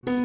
Halo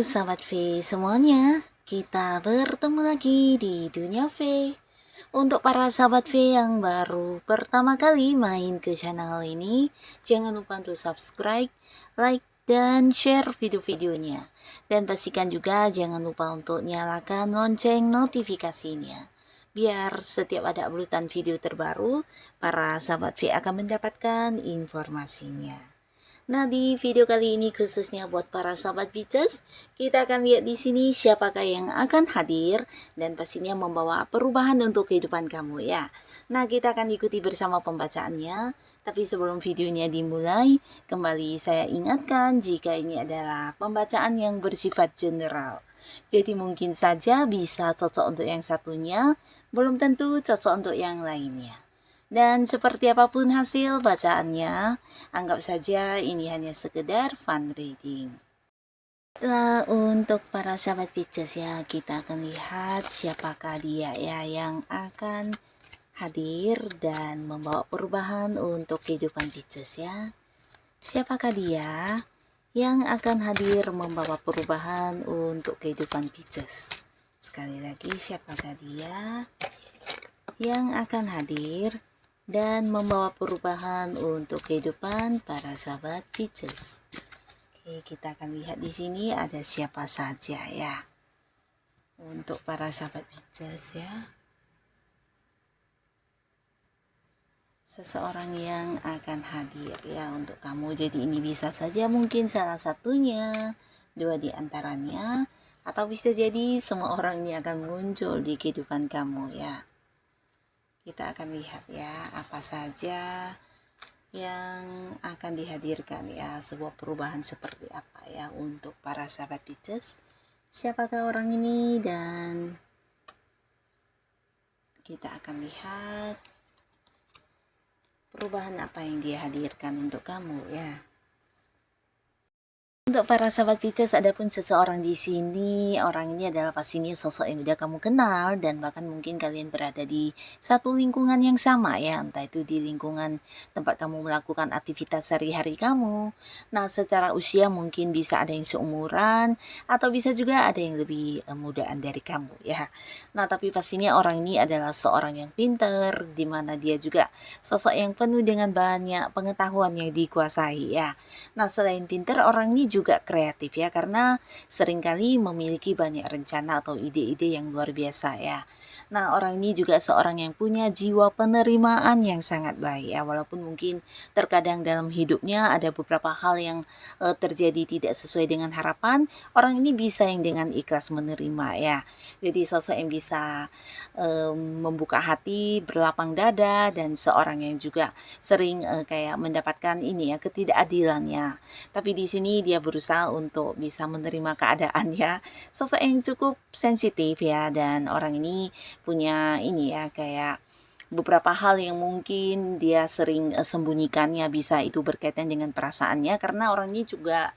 sahabat V semuanya, kita bertemu lagi di Dunia V. Untuk para sahabat V yang baru pertama kali main ke channel ini, jangan lupa untuk subscribe, like, dan share video-videonya. Dan pastikan juga jangan lupa untuk nyalakan lonceng notifikasinya. Biar setiap ada uploadan video terbaru, para sahabat V akan mendapatkan informasinya. Nah, di video kali ini khususnya buat para sahabat Beaches, kita akan lihat di sini siapakah yang akan hadir dan pastinya membawa perubahan untuk kehidupan kamu ya. Nah, kita akan ikuti bersama pembacaannya. Tapi sebelum videonya dimulai, kembali saya ingatkan jika ini adalah pembacaan yang bersifat general. Jadi mungkin saja bisa cocok untuk yang satunya, belum tentu cocok untuk yang lainnya. Dan seperti apapun hasil bacaannya, anggap saja ini hanya sekedar fun reading. Nah, untuk para sahabat Pisces ya, kita akan lihat siapakah dia ya yang akan hadir dan membawa perubahan untuk kehidupan Pisces ya. Siapakah dia yang akan hadir membawa perubahan untuk kehidupan Pisces? Sekali lagi, siapakah dia yang akan hadir dan membawa perubahan untuk kehidupan para sahabat Pisces? Oke, kita akan lihat di sini ada siapa saja ya. Untuk para sahabat Pisces ya. Seseorang yang akan hadir ya untuk kamu. Jadi ini bisa saja mungkin salah satunya, dua di antaranya, atau bisa jadi semua orang ini akan muncul di kehidupan kamu ya. Kita akan lihat ya apa saja yang akan dihadirkan ya, sebuah perubahan seperti apa ya untuk para sahabat Pisces. Siapakah orang ini dan kita akan lihat perubahan apa yang dia hadirkan untuk kamu ya. Untuk para sahabat Pisces, adapun seseorang di sini, orang ini adalah pastinya sosok yang udah kamu kenal dan bahkan mungkin kalian berada di satu lingkungan yang sama ya, entah itu di lingkungan tempat kamu melakukan aktivitas sehari-hari kamu. Nah, secara usia mungkin bisa ada yang seumuran atau bisa juga ada yang lebih mudaan dari kamu ya. Nah, tapi pastinya orang ini adalah seorang yang pinter, di mana dia juga sosok yang penuh dengan banyak pengetahuan yang dikuasai ya. Nah, selain pinter, orang ini juga kreatif ya, karena seringkali memiliki banyak rencana atau ide-ide yang luar biasa ya. Nah, orang ini juga seorang yang punya jiwa penerimaan yang sangat baik ya, walaupun mungkin terkadang dalam hidupnya ada beberapa hal yang terjadi tidak sesuai dengan harapan, orang ini bisa yang dengan ikhlas menerima ya. Jadi sosok yang bisa membuka hati, berlapang dada, dan seorang yang juga sering kayak mendapatkan ini ya, ketidakadilannya. Tapi di sini dia berusaha untuk bisa menerima keadaan ya. Sosok yang cukup sensitif ya, dan orang ini punya ini ya kayak beberapa hal yang mungkin dia sering sembunyikannya, bisa itu berkaitan dengan perasaannya, karena orang ini juga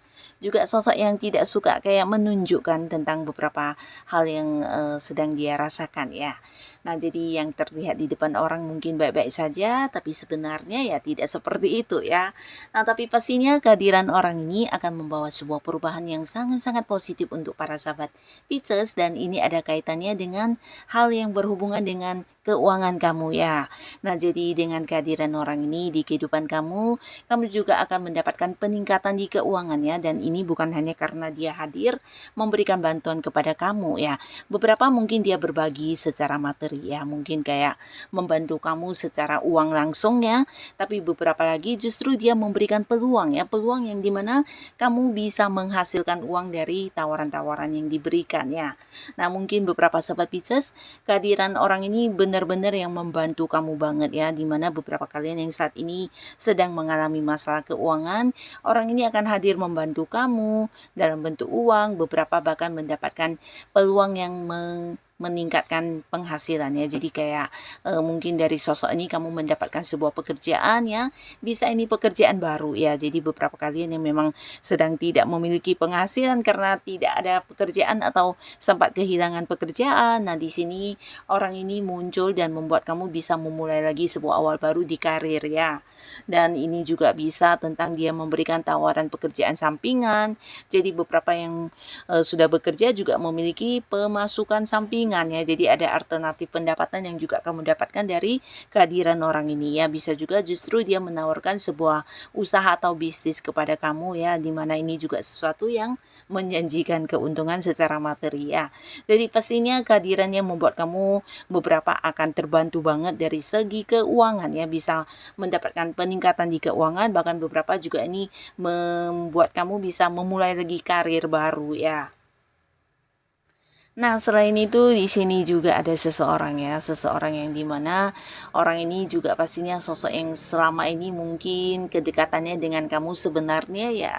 sosok yang tidak suka kayak menunjukkan tentang beberapa hal yang sedang dia rasakan ya. Nah, jadi yang terlihat di depan orang mungkin baik-baik saja, tapi sebenarnya ya tidak seperti itu ya. Nah, tapi pastinya kehadiran orang ini akan membawa sebuah perubahan yang sangat-sangat positif untuk para sahabat Pisces, dan ini ada kaitannya dengan hal yang berhubungan dengan keuangan kamu ya. Nah, jadi dengan kehadiran orang ini di kehidupan kamu, kamu juga akan mendapatkan peningkatan di keuangannya, dan ini bukan hanya karena dia hadir memberikan bantuan kepada kamu ya. Beberapa mungkin dia berbagi secara materi ya, mungkin kayak membantu kamu secara uang langsung ya, tapi beberapa lagi justru dia memberikan peluang ya, peluang yang dimana kamu bisa menghasilkan uang dari tawaran-tawaran yang diberikan ya. Nah, mungkin beberapa sahabat Pisces, kehadiran orang ini benar benar-benar yang membantu kamu banget ya, di mana beberapa kalian yang saat ini sedang mengalami masalah keuangan, orang ini akan hadir membantu kamu dalam bentuk uang, beberapa bahkan mendapatkan peluang yang meningkatkan penghasilannya. Jadi kayak mungkin dari sosok ini kamu mendapatkan sebuah pekerjaan ya, bisa ini pekerjaan baru ya. Jadi beberapa kalian yang memang sedang tidak memiliki penghasilan karena tidak ada pekerjaan atau sempat kehilangan pekerjaan. Nah, di sini orang ini muncul dan membuat kamu bisa memulai lagi sebuah awal baru di karir ya. Dan ini juga bisa tentang dia memberikan tawaran pekerjaan sampingan. Jadi beberapa yang sudah bekerja juga memiliki pemasukan sampingan ya. Jadi ada alternatif pendapatan yang juga kamu dapatkan dari kehadiran orang ini ya. Bisa juga justru dia menawarkan sebuah usaha atau bisnis kepada kamu ya, dimana ini juga sesuatu yang menjanjikan keuntungan secara materi ya. Jadi pastinya kehadirannya membuat kamu beberapa akan terbantu banget dari segi keuangan ya, bisa mendapatkan peningkatan di keuangan, bahkan beberapa juga ini membuat kamu bisa memulai lagi karir baru ya. Nah, selain itu di sini juga ada seseorang ya, seseorang yang dimana orang ini juga pastinya sosok yang selama ini mungkin kedekatannya dengan kamu sebenarnya ya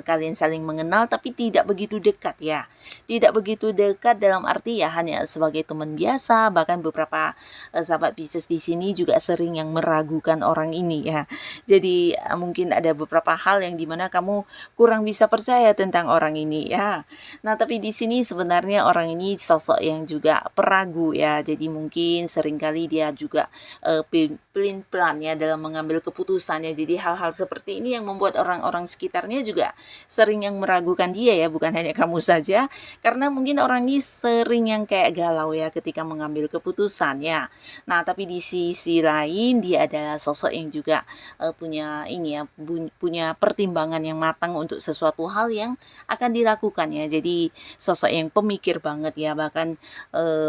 kalian saling mengenal tapi tidak begitu dekat ya. Tidak begitu dekat dalam arti ya hanya sebagai teman biasa, bahkan beberapa sahabat Pisces di sini juga sering yang meragukan orang ini ya. Jadi mungkin ada beberapa hal yang dimana kamu kurang bisa percaya tentang orang ini ya. Nah, tapi di sini sebenarnya orang ini sosok yang juga peragu ya. Jadi mungkin seringkali dia juga pelin-pelan ya dalam mengambil keputusannya. Jadi hal-hal seperti ini yang membuat orang-orang sekitarnya juga sering yang meragukan dia ya, bukan hanya kamu saja. Karena mungkin orang ini sering yang kayak galau ya ketika mengambil keputusan ya. Nah, tapi di sisi lain dia adalah sosok yang juga punya ini ya, punya pertimbangan yang matang untuk sesuatu hal yang akan dilakukan ya. Jadi sosok yang pemikir banget ya, bahkan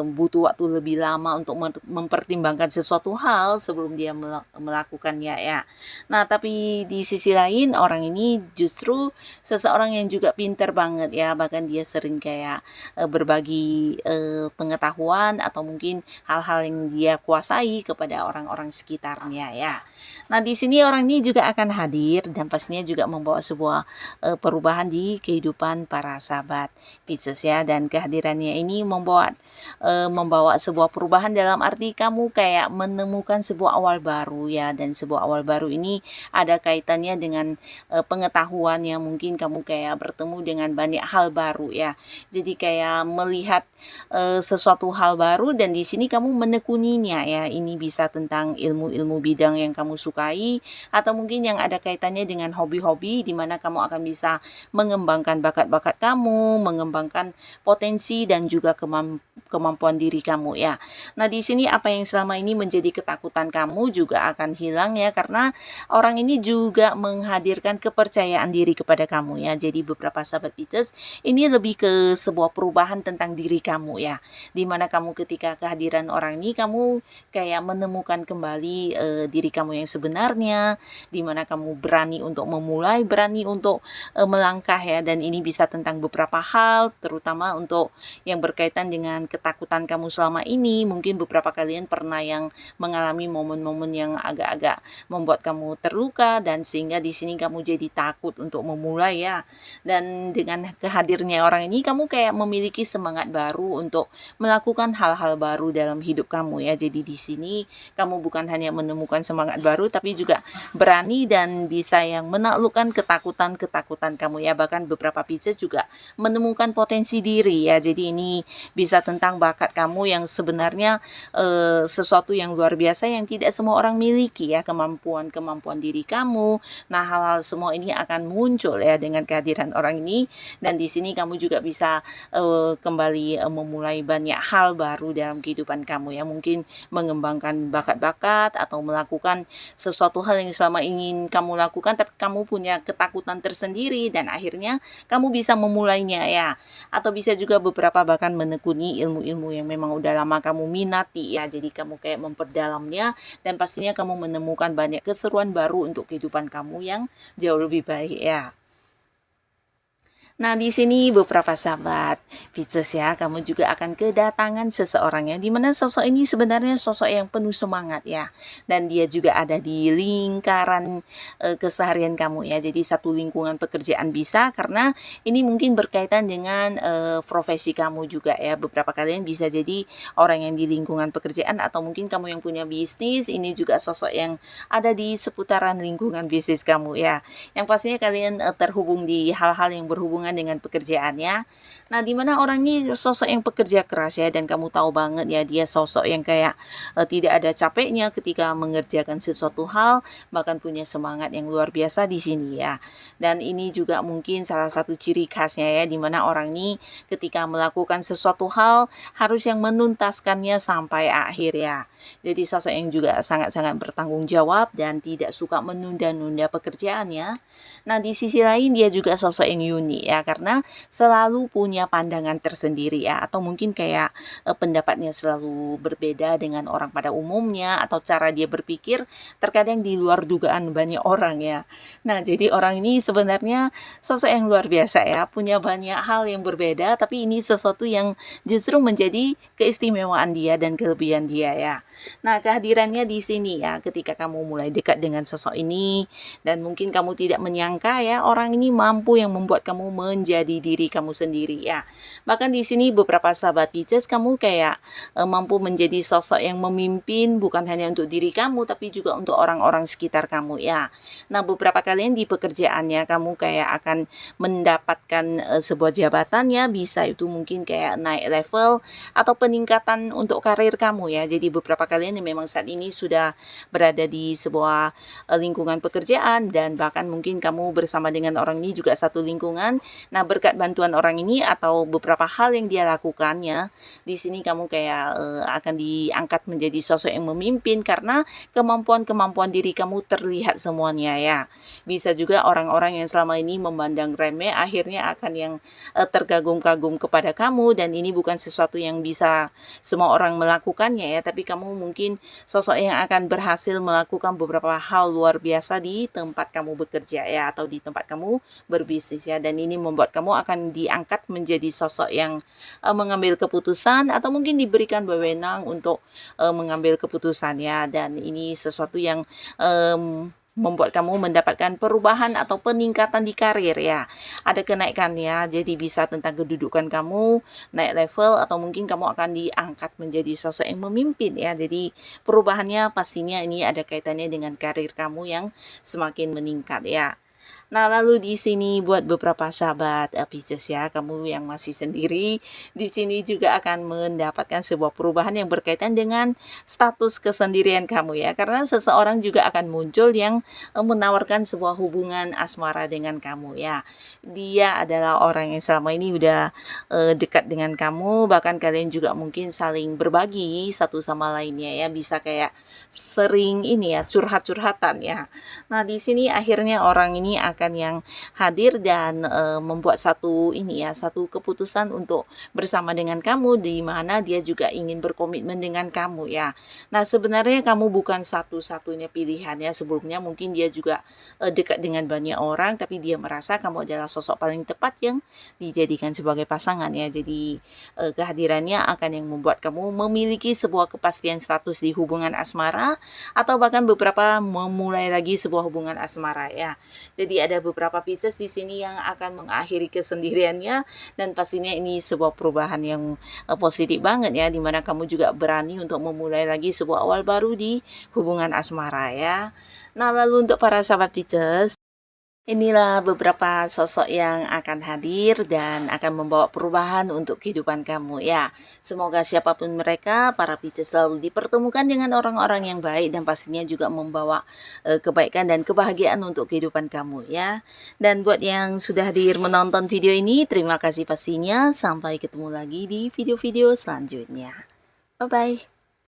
butuh waktu lebih lama untuk mempertimbangkan sesuatu hal sebelum dia melakukannya ya. Nah, tapi di sisi lain orang ini justru seseorang yang juga pinter banget ya, bahkan dia sering kayak berbagi pengetahuan atau mungkin hal-hal yang dia kuasai kepada orang-orang sekitarnya ya. Nah, di sini orang ini juga akan hadir dan pastinya juga membawa sebuah perubahan di kehidupan para sahabat Pisces ya, dan kehadirannya ini membawa sebuah perubahan dalam arti kamu kayak menemukan sebuah awal baru ya, dan sebuah awal baru ini ada kaitannya dengan pengetahuan yang mungkin kamu kayak bertemu dengan banyak hal baru ya. Jadi kayak melihat sesuatu hal baru dan di sini kamu menekuninya ya. Ini bisa tentang ilmu-ilmu bidang yang kamu sukai atau mungkin yang ada kaitannya dengan hobi-hobi di mana kamu akan bisa mengembangkan bakat-bakat kamu, mengembangkan potensi dan juga kemampuan diri kamu ya. Nah, di sini apa yang selama ini menjadi ketakutan kamu juga akan hilang ya, karena orang ini juga menghadirkan kepercayaan diri kepada kamu ya. Jadi beberapa sahabat Pisces ini lebih ke sebuah perubahan tentang diri kamu ya. Dimana kamu ketika kehadiran orang ini kamu kayak menemukan kembali diri kamu yang sebenarnya, dimana kamu berani untuk memulai, berani untuk melangkah ya, dan ini bisa tentang beberapa hal terutama untuk yang berkaitan dengan ketakutan kamu selama ini. Mungkin beberapa kalian pernah yang mengalami momen-momen yang agak-agak membuat kamu terluka dan sehingga di sini kamu jadi takut untuk memulai ya. Dan dengan kehadirnya orang ini kamu kayak memiliki semangat baru untuk melakukan hal-hal baru dalam hidup kamu ya. Jadi di sini kamu bukan hanya menemukan semangat baru tapi juga berani dan bisa yang menaklukkan ketakutan-ketakutan kamu ya. Bahkan beberapa Pisces juga menemukan potensi diri ya. Jadi ini bisa tentang bakat kamu yang sebenarnya sesuatu yang luar biasa yang tidak semua orang miliki ya, kemampuan diri kamu. Nah, hal-hal semua ini akan muncul ya dengan kehadiran orang ini, dan di sini kamu juga bisa kembali memulai banyak hal baru dalam kehidupan kamu ya. Mungkin mengembangkan bakat-bakat atau melakukan sesuatu hal yang selama ingin kamu lakukan tapi kamu punya ketakutan tersendiri dan akhirnya kamu bisa memulainya ya. Atau bisa juga beberapa bahkan menekuni ilmu-ilmu yang memang udah lama kamu minati ya. Jadi kamu kayak memperdalamnya dan pastinya kamu menemukan banyak keseruan baru untuk kehidupan kamu yang jauh lebih baik ya. Nah, di sini beberapa sahabat Pisces ya, kamu juga akan kedatangan seseorang yang dimana sosok ini sebenarnya sosok yang penuh semangat ya. Dan dia juga ada di lingkaran keseharian kamu ya. Jadi satu lingkungan pekerjaan bisa karena ini mungkin berkaitan dengan profesi kamu juga ya. Beberapa kalian bisa jadi orang yang di lingkungan pekerjaan atau mungkin kamu yang punya bisnis, ini juga sosok yang ada di seputaran lingkungan bisnis kamu ya. Yang pastinya kalian terhubung di hal-hal yang berhubungan dengan pekerjaannya. Nah, di mana orang ini sosok yang pekerja keras ya dan kamu tahu banget ya dia sosok yang kayak tidak ada capeknya ketika mengerjakan sesuatu hal, bahkan punya semangat yang luar biasa di sini ya. Dan ini juga mungkin salah satu ciri khasnya ya di mana orang ini ketika melakukan sesuatu hal harus yang menuntaskannya sampai akhir ya. Jadi sosok yang juga sangat-sangat bertanggung jawab dan tidak suka menunda-nunda pekerjaannya. Nah, di sisi lain dia juga sosok yang unik ya karena selalu punya pandangan tersendiri ya atau mungkin kayak pendapatnya selalu berbeda dengan orang pada umumnya atau cara dia berpikir terkadang di luar dugaan banyak orang ya. Nah, jadi orang ini sebenarnya sosok yang luar biasa ya, punya banyak hal yang berbeda tapi ini sesuatu yang justru menjadi keistimewaan dia dan kelebihan dia ya. Nah, kehadirannya di sini ya ketika kamu mulai dekat dengan sosok ini dan mungkin kamu tidak menyangka ya orang ini mampu yang membuat kamu menjadi diri kamu sendiri ya. Bahkan di sini beberapa sahabat Pisces kamu kayak mampu menjadi sosok yang memimpin bukan hanya untuk diri kamu tapi juga untuk orang-orang sekitar kamu ya. Nah, beberapa kalian di pekerjaannya kamu kayak akan mendapatkan sebuah jabatan ya, bisa itu mungkin kayak naik level atau peningkatan untuk karir kamu ya. Jadi beberapa kalian yang memang saat ini sudah berada di sebuah lingkungan pekerjaan dan bahkan mungkin kamu bersama dengan orang ini juga satu lingkungan. Nah, berkat bantuan orang ini atau beberapa hal yang dia lakukannya, di sini kamu kayak akan diangkat menjadi sosok yang memimpin karena kemampuan-kemampuan diri kamu terlihat semuanya ya. Bisa juga orang-orang yang selama ini memandang remeh akhirnya akan yang terkagum-kagum kepada kamu dan ini bukan sesuatu yang bisa semua orang melakukannya ya, tapi kamu mungkin sosok yang akan berhasil melakukan beberapa hal luar biasa di tempat kamu bekerja ya atau di tempat kamu berbisnis ya dan ini membuat kamu akan diangkat menjadi sosok yang mengambil keputusan atau mungkin diberikan wewenang untuk mengambil keputusan ya dan ini sesuatu yang membuat kamu mendapatkan perubahan atau peningkatan di karir ya. Ada kenaikan ya, jadi bisa tentang kedudukan kamu, naik level atau mungkin kamu akan diangkat menjadi sosok yang memimpin ya. Jadi perubahannya pastinya ini ada kaitannya dengan karir kamu yang semakin meningkat ya. Nah, lalu di sini buat beberapa sahabat Pisces ya, kamu yang masih sendiri, di sini juga akan mendapatkan sebuah perubahan yang berkaitan dengan status kesendirian kamu ya. Karena seseorang juga akan muncul yang menawarkan sebuah hubungan asmara dengan kamu ya. Dia adalah orang yang selama ini udah dekat dengan kamu, bahkan kalian juga mungkin saling berbagi satu sama lainnya ya, bisa kayak sering ini ya, curhat-curhatan ya. Nah, di sini akhirnya orang ini akan yang hadir dan membuat satu ini ya, satu keputusan untuk bersama dengan kamu di mana dia juga ingin berkomitmen dengan kamu ya. Nah, sebenarnya kamu bukan satu-satunya pilihan ya. Sebelumnya mungkin dia juga dekat dengan banyak orang tapi dia merasa kamu adalah sosok paling tepat yang dijadikan sebagai pasangan ya. Jadi kehadirannya akan yang membuat kamu memiliki sebuah kepastian status di hubungan asmara atau bahkan beberapa memulai lagi sebuah hubungan asmara ya. Jadi ada beberapa Pisces di sini yang akan mengakhiri kesendiriannya dan pastinya ini sebuah perubahan yang positif banget ya, dimana kamu juga berani untuk memulai lagi sebuah awal baru di hubungan asmara ya. Nah, lalu untuk para sahabat Pisces, inilah beberapa sosok yang akan hadir dan akan membawa perubahan untuk kehidupan kamu ya. Semoga siapapun mereka, para Pisces selalu dipertemukan dengan orang-orang yang baik dan pastinya juga membawa kebaikan dan kebahagiaan untuk kehidupan kamu ya. Dan buat yang sudah hadir menonton video ini, terima kasih pastinya. Sampai ketemu lagi di video-video selanjutnya. Bye-bye.